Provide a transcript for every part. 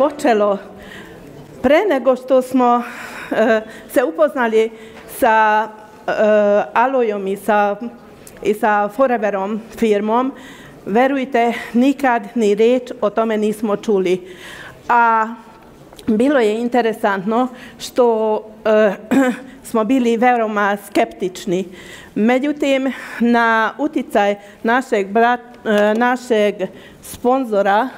počelo pre nego što smo se upoznali sa Alojom i sa Foreverom firmom. Verujte, nikad ni riječ o tome nismo čuli. A bilo je interesantno što smo bili veoma skeptični. Međutim, na uticaj našeg sponzora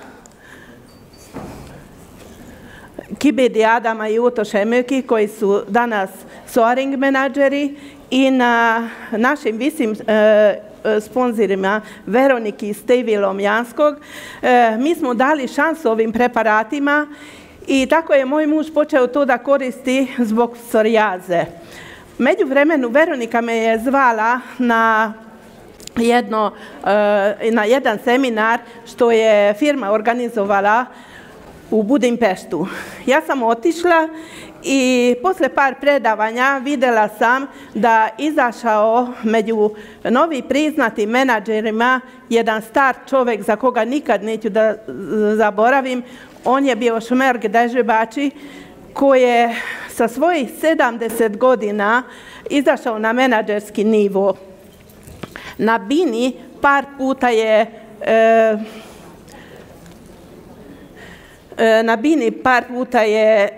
Kibedi Adama i Utoše Möki, koji su danas soaring menadžeri, i na našim visim sponzorima Veroniki i Stevi Lomjanskog, mi smo dali šansu ovim preparatima i tako je moj muž počeo to da koristi zbog psorijaze. Međuvremenu Veronika me je zvala na jedan seminar što je firma organizovala u Budimpeštu. Ja sam otišla i posle par predavanja vidjela sam da izašao među novi priznatim menadžerima jedan star čovjek za koga nikad neću da zaboravim. On je bio Šmerg Dežebači, koji je sa svojih 70 godina izašao na menadžerski nivo. Na Bini par puta je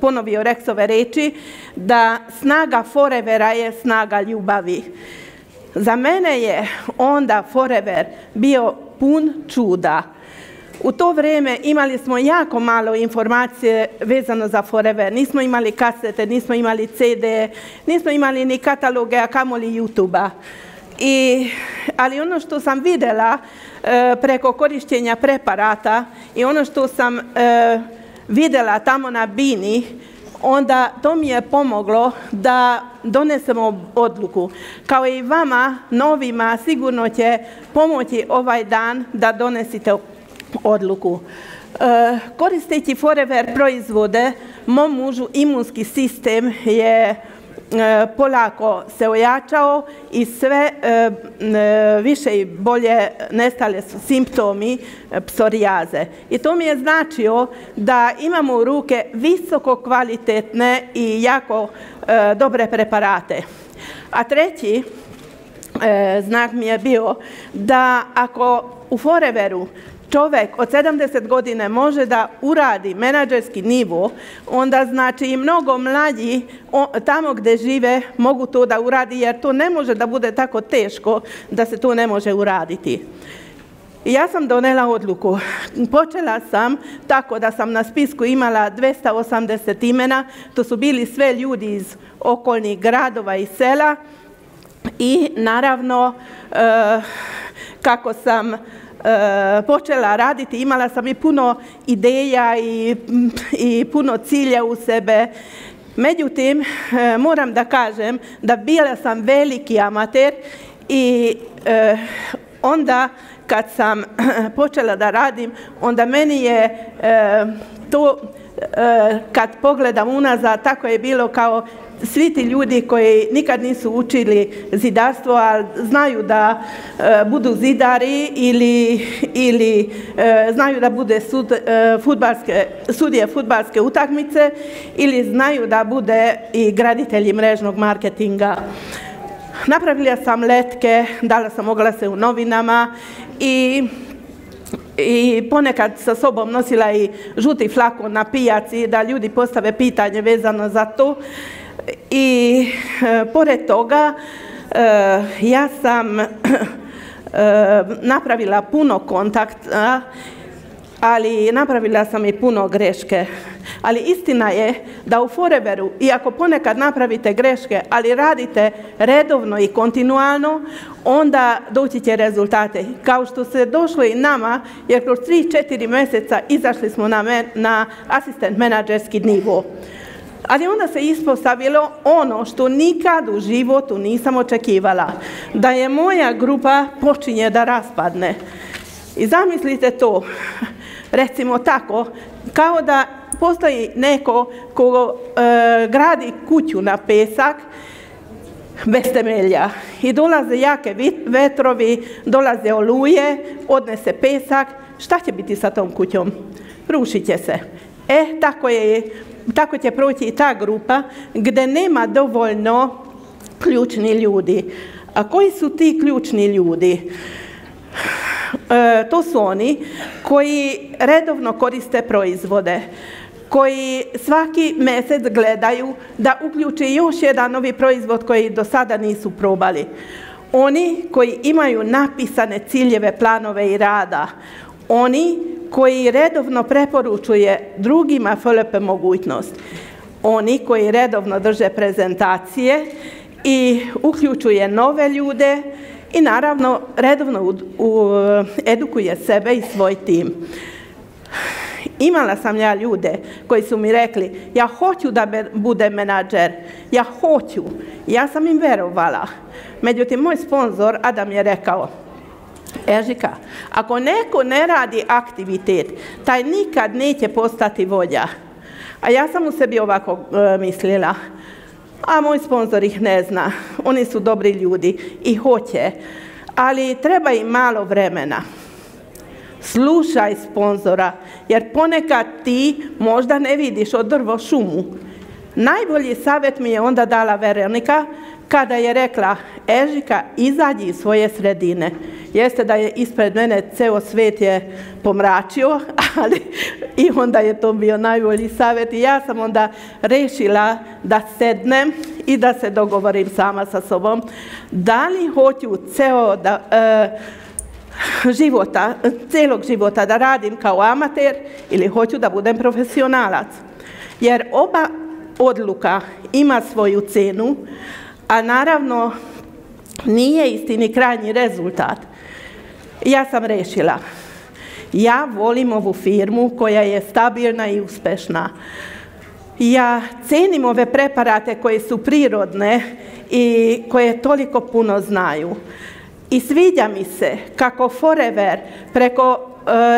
ponovio Rexove reči da snaga Forevera je snaga ljubavi. Za mene je onda Forever bio pun čuda. U to vrijeme imali smo jako malo informacije vezano za Forever. Nismo imali kasete, nismo imali CD, nismo imali ni kataloge, a kamoli YouTube-a. Ali ono što sam vidjela preko korištenja preparata i ono što sam vidjela tamo na Bini, onda to mi je pomoglo da donesemo odluku. Kao i vama, novima, sigurno će pomoći ovaj dan da donesite odluku. Koristeći Forever proizvode, mom mužu imunski sistem je polako se ojačao i sve više i bolje nestale su simptomi psorijaze. I to mi je značio da imamo u ruke visoko kvalitetne i jako dobre preparate. A treći znak mi je bio da ako u Foreveru čovjek od 70 godine može da uradi menadžerski nivo, onda znači i mnogo mlađi tamo gdje žive mogu to da uradi, jer to ne može da bude tako teško da se to ne može uraditi. I ja sam donela odluku. Počela sam tako da sam na spisku imala 280 imena, to su bili sve ljudi iz okolnih gradova i sela i naravno kako sam počela raditi, imala sam i puno ideja i puno cilja u sebe. Međutim, moram da kažem da bila sam veliki amater i onda kad sam počela da radim, onda meni je to, kad pogledam unazad, tako je bilo kao svi ti ljudi koji nikad nisu učili zidarstvo, ali znaju da budu zidari ili znaju da bude sudije fudbalske utakmice ili znaju da bude i graditelji mrežnog marketinga. Napravila sam letke, dala sam oglase u novinama i ponekad sa sobom nosila i žuti flakon na pijaci da ljudi postave pitanje vezano za to. I pored toga ja sam napravila puno kontakta, ali napravila sam i puno greške. Ali istina je da u Foreveru, iako ponekad napravite greške, ali radite redovno i kontinualno, onda doći će rezultate. Kao što se došlo i nama, jer kroz 3-4 mjeseca izašli smo na asistent menadžerski nivo. Ali onda se ispostavilo ono što nikad u životu nisam očekivala, da je moja grupa počinje da raspadne. I zamislite to, recimo tako, kao da postoji neko ko gradi kuću na pesak bez temelja i dolaze jake vetrovi, dolaze oluje, odnese pesak, šta će biti sa tom kućom? Rušit će se. Tako će proći i ta grupa gdje nema dovoljno ključni ljudi. A koji su ti ključni ljudi? To su oni koji redovno koriste proizvode, koji svaki mjesec gledaju da uključe još jedan novi proizvod koji do sada nisu probali. Oni koji imaju napisane ciljeve, planove i rada. Oni koji redovno preporučuje drugima FLP mogućnost. Oni koji redovno drže prezentacije i uključuje nove ljude i naravno redovno edukuje sebe i svoj tim. Imala sam ja ljude koji su mi rekli, ja hoću da budem menadžer, ja hoću. Ja sam im verovala. Međutim, moj sponzor Adam je rekao, Eržika, ako neko ne radi aktivitet, taj nikad neće postati vođa. A ja sam u sebi ovako mislila, a moj sponzor ih ne zna, oni su dobri ljudi i hoće, ali treba im malo vremena. Slušaj sponzora, jer ponekad ti možda ne vidiš od drvo šumu. Najbolji savjet mi je onda dala Veronika kada je rekla, Eržika, izađi iz svoje sredine. Jeste da je ispred mene ceo svijet je pomračio, ali i onda je to bio najbolji savjet. I ja sam onda rešila da sednem i da se dogovorim sama sa sobom. Da li hoću celog života da radim kao amater ili hoću da budem profesionalac. Jer oba odluka ima svoju cenu, a naravno nije isti ni krajnji rezultat. Ja sam rešila. Ja volim ovu firmu koja je stabilna i uspešna. Ja cenim ove preparate koje su prirodne i koje toliko puno znaju. I sviđa mi se kako Forever preko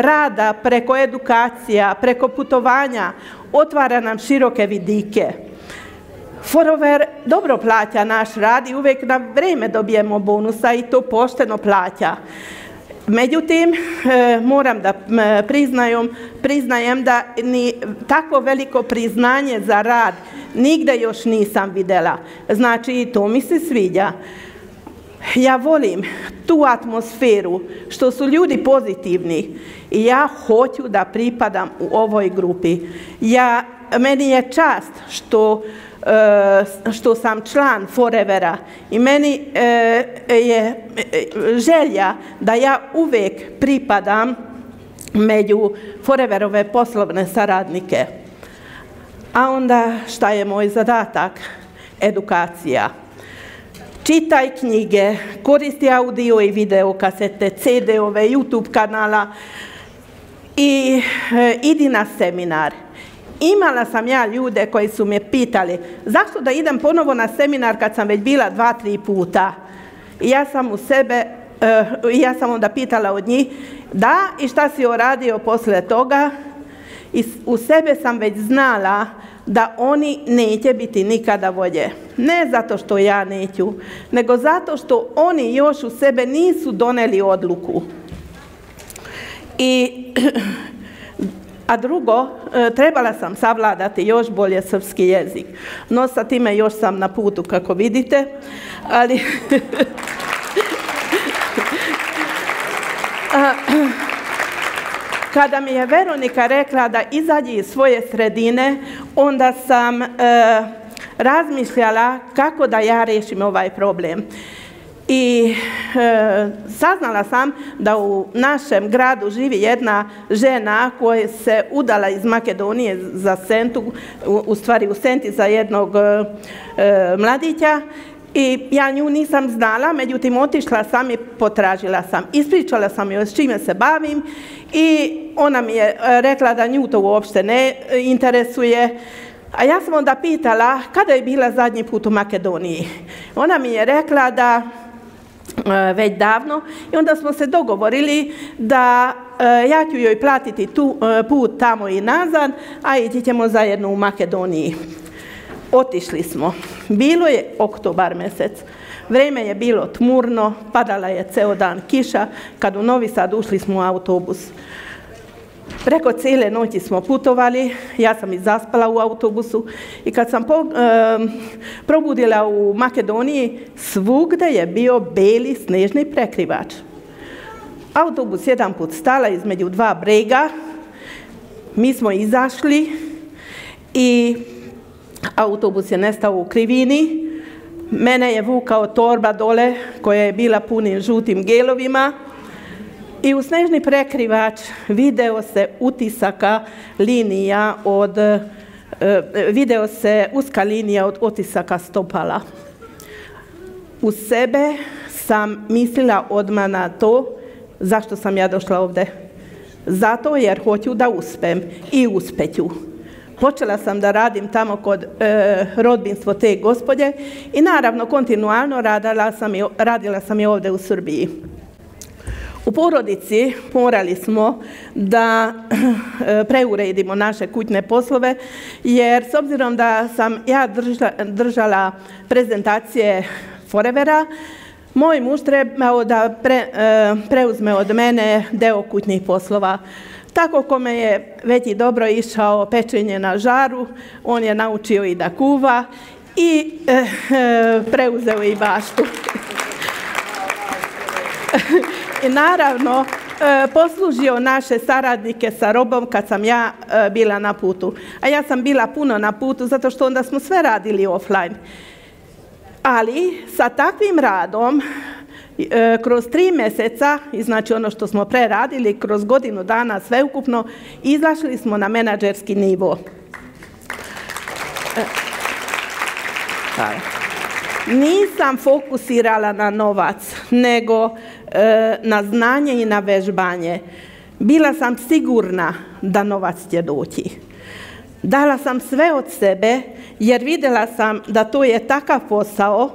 rada, preko edukacija, preko putovanja otvara nam široke vidike. Forever dobro plaća naš rad i uvijek na vrijeme dobijemo bonusa i to pošteno plaća. Međutim, moram da priznajem da ni tako veliko priznanje za rad nigde još nisam vidjela. Znači, to mi se sviđa. Ja volim tu atmosferu, što su ljudi pozitivni i ja hoću da pripadam u ovoj grupi. Meni je čast što sam član Forevera i meni je želja da ja uvijek pripadam među Foreverove poslovne saradnike. A onda šta je moj zadatak? Edukacija. Čitaj knjige, koristi audio i video kasete, CD-ove, YouTube kanala i idi na seminar. Imala sam ja ljude koji su me pitali zašto da idem ponovo na seminar kad sam već bila 2-3 puta. I ja sam onda pitala od njih da i šta si uradio poslije toga. I u sebe sam već znala da oni neće biti nikada vođe. Ne zato što ja neću, nego zato što oni još u sebe nisu doneli odluku. A drugo, trebala sam savladati još bolje srpski jezik. No sa time još sam na putu, kako vidite. Ali kada mi je Veronika rekla da izađi iz svoje sredine, onda sam razmišljala kako da ja rešim ovaj problem. I saznala sam da u našem gradu živi jedna žena koja se udala iz Makedonije za Sentu, u stvari u Senti za jednog mladića. I ja nju nisam znala, međutim otišla sam i potražila sam. Ispričala sam joj s čime se bavim i ona mi je rekla da nju to uopšte ne interesuje. A ja sam onda pitala kada je bila zadnji put u Makedoniji. Ona mi je rekla da već davno i onda smo se dogovorili da ja ću joj platiti put tamo i nazad, a ići ćemo zajedno u Makedoniji. Otišli smo. Bilo je oktobar mjesec. Vrijeme je bilo tmurno, padala je ceo dan kiša. Kad u Novi Sad ušli smo u autobus. Preko cijele noći smo putovali, ja sam i zaspala u autobusu i kad sam probudila u Makedoniji, svugde je bio beli snežni prekrivač. Autobus jedan put stala između dva brega, mi smo izašli i autobus je nestao u krivini. Mene je vukao torba dole koja je bila punim žutim gelovima i u snežni prekrivač video se utisaka linija video se uska linija od otisaka stopala. U sebe sam mislila odmah na to zašto sam ja došla ovdje. Zato jer hoću da uspem i uspeću. Počela sam da radim tamo kod rodbinstvo te gospođe i naravno kontinualno radila sam i ovdje u Srbiji. U porodici morali smo da preuredimo naše kućne poslove, jer s obzirom da sam ja držala prezentacije Forevera, moj muž trebao da preuzme od mene deo kućnih poslova. Tako kome je već i dobro išao pečenje na žaru, on je naučio i da kuva i preuzeo i baštu. I naravno poslužio naše saradnike sa robom kad sam ja bila na putu. A ja sam bila puno na putu zato što onda smo sve radili offline. Ali sa takvim radom kroz 3 mjeseca, i znači ono što smo preradili, kroz godinu dana sveukupno, izašli smo na menadžerski nivo. Nisam fokusirala na novac, nego na znanje i na vežbanje. Bila sam sigurna da novac će doći. Dala sam sve od sebe jer vidjela sam da to je takav posao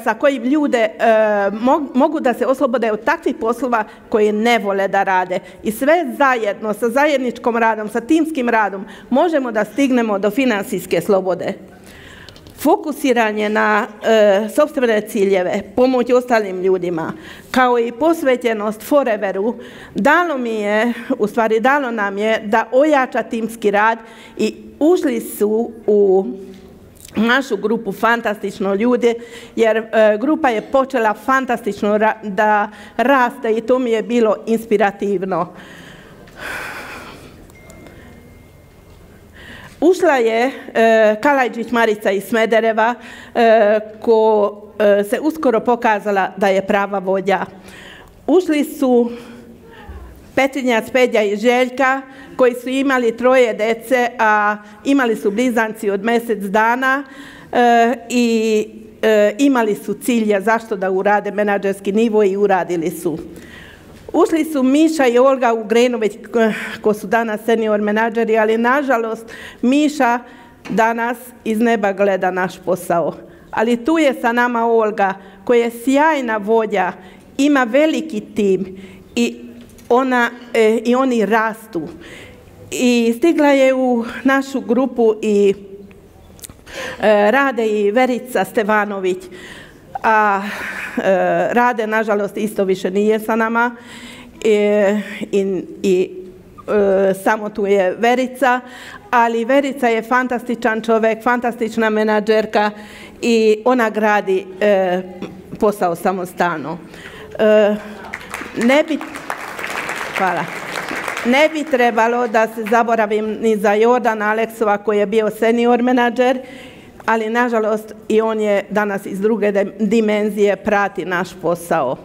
sa kojim ljude mogu da se oslobode od takvih poslova koje ne vole da rade. I sve zajedno, sa zajedničkom radom, sa timskim radom, možemo da stignemo do financijske slobode. Fokusiranje na sopstvene ciljeve, pomoć ostalim ljudima, kao i posvećenost Foreveru, dalo nam je da ojača timski rad i ušli su u našu grupu fantastično ljudi, jer grupa je počela fantastično da raste i to mi je bilo inspirativno. Ušla je Kalajđić Marica iz Smedereva, ko se uskoro pokazala da je prava vođa. Ušli su Petrinjac Pedja i Željka, koji su imali 3 dece, a imali su blizanci od mjesec dana i imali su cilja zašto da urade menadžerski nivo i uradili su. Ušli su Miša i Olga Ugrenoveć, ko su danas senior menadžeri, ali nažalost Miša danas iz neba gleda naš posao. Ali tu je sa nama Olga, koja je sjajna vođa, ima veliki tim i oni rastu. I stigla je u našu grupu i Rade i Verica Stevanović, a Rade nažalost isto više nije sa nama i samo tu je Verica, ali Verica je fantastičan čovjek, fantastična menadžerka i ona gradi posao samostalno. Ne bi trebalo da se zaboravim ni za Jordana Aleksova koji je bio senior menadžer, ali nažalost i on je danas iz druge dimenzije, prati naš posao.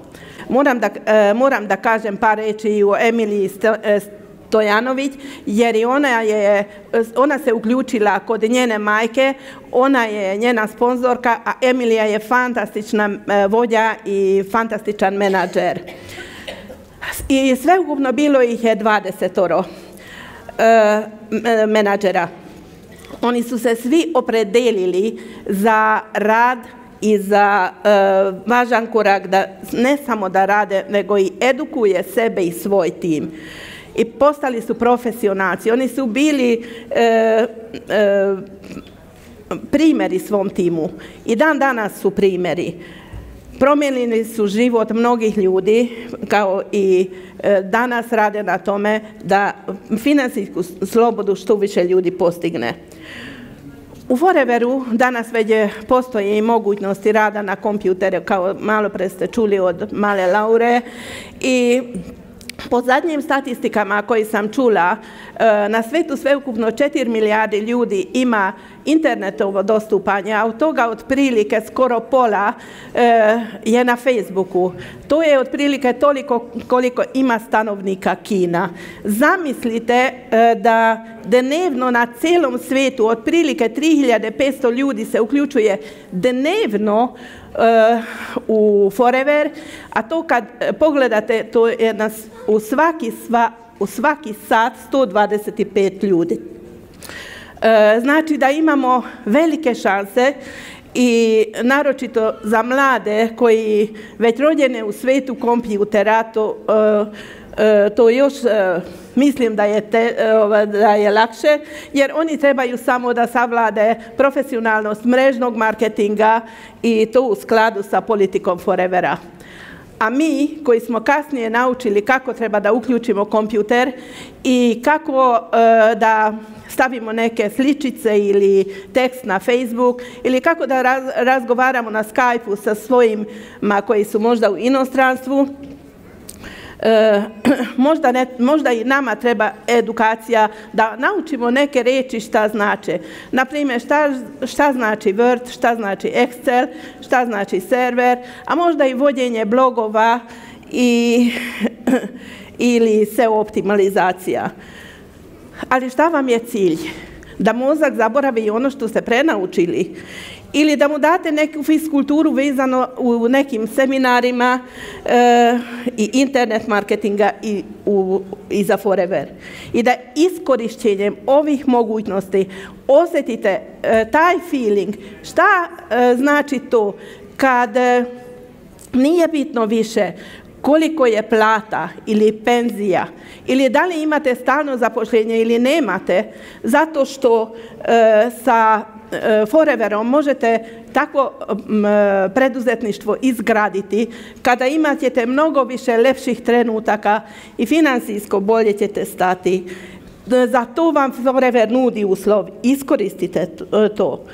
Moram da kažem par reči i o Emiliji Stojanović, jer i ona se uključila kod njene majke, ona je njena sponzorka, a Emilija je fantastična vođa i fantastičan menadžer. I sveukupno bilo ih je 20 menadžera. Oni su se svi opredelili za rad i za važan korak da ne samo da rade, nego i edukuje sebe i svoj tim. I postali su profesionalci. Oni su bili primjeri svom timu. I dan danas su primjeri. promijenili su život mnogih ljudi, kao i danas rade na tome da financijsku slobodu što više ljudi postigne. U Foreveru danas već postoje i mogućnosti rada na kompjuteru, kao malo pre ste čuli od male Laure, i po zadnjim statistikama koji sam čula, na svetu sveukupno 4 milijarde ljudi ima internetovo dostupanje, a od toga otprilike skoro pola je na Facebooku. To je otprilike toliko koliko ima stanovnika Kina. Zamislite da dnevno na cijelom svijetu otprilike 3500 ljudi se uključuje dnevno u Forever, a to kad pogledate, to je u svaki sat 125 ljudi. Znači da imamo velike šanse i naročito za mlade koji već rođene u svijetu kompjutera, to još mislim da je lakše, jer oni trebaju samo da savlade profesionalnost mrežnog marketinga i to u skladu sa politikom Forevera. A mi koji smo kasnije naučili kako treba da uključimo kompjuter i kako da stavimo neke sličice ili tekst na Facebook ili kako da razgovaramo na Skype-u sa svojima koji su možda u inostranstvu, možda i nama treba edukacija da naučimo neke riječi šta znače. Naprimjer, šta znači Word, šta znači Excel, šta znači server, a možda i vođenje blogova ili SEO optimalizacija. Ali šta vam je cilj? Da mozak zaboravi ono što ste prenaučili? Ili da mu date neku fiskulturu vezano u nekim seminarima i internet marketinga i za Forever. I da iskorišćenjem ovih mogućnosti osjetite taj feeling. Šta znači to kad nije bitno više koliko je plata ili penzija, ili da li imate stalno zapošljenje ili nemate, zato što sa Foreverom možete takvo preduzetništvo izgraditi kada imate mnogo više lepših trenutaka i financijsko bolje ćete stati. Zato vam Forever nudi uslov, iskoristite to.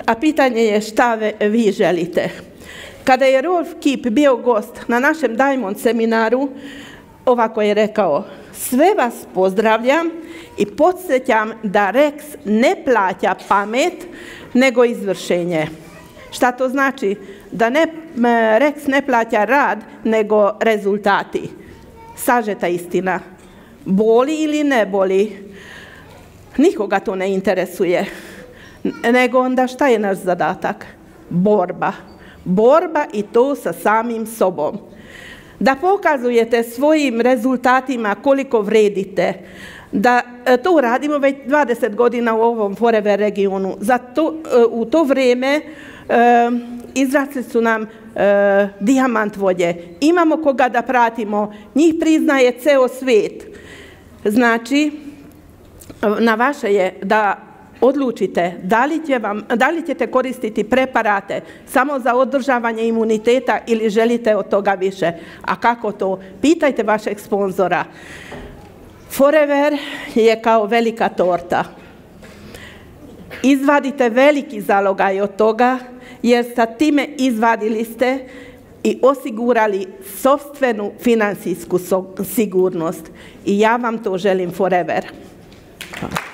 A pitanje je šta vi želite. Kada je Rolf Kip bio gost na našem Diamond seminaru, ovako je rekao: sve vas pozdravljam i podsjećam da Rex ne plaća pamet, nego izvršenje. Šta to znači? Da Rex ne plaća rad, nego rezultati. Sažeta istina. Boli ili ne boli? Nikoga to ne interesuje. Nego onda šta je naš zadatak? Borba. Borba i to sa samim sobom. Da pokazujete svojim rezultatima koliko vredite. Da to radimo već 20 godina u ovom Forever regionu. U to vrijeme izrasli su nam dijamant vođe. Imamo koga da pratimo. Njih priznaje ceo svijet. Znači, na vaše je da odlučite da li ćete koristiti preparate samo za održavanje imuniteta ili želite od toga više. A kako to? Pitajte vašeg sponzora. Forever je kao velika torta. Izvadite veliki zalogaj od toga, jer sa time izvadili ste i osigurali sopstvenu financijsku sigurnost. I ja vam to želim Forever. Hvala.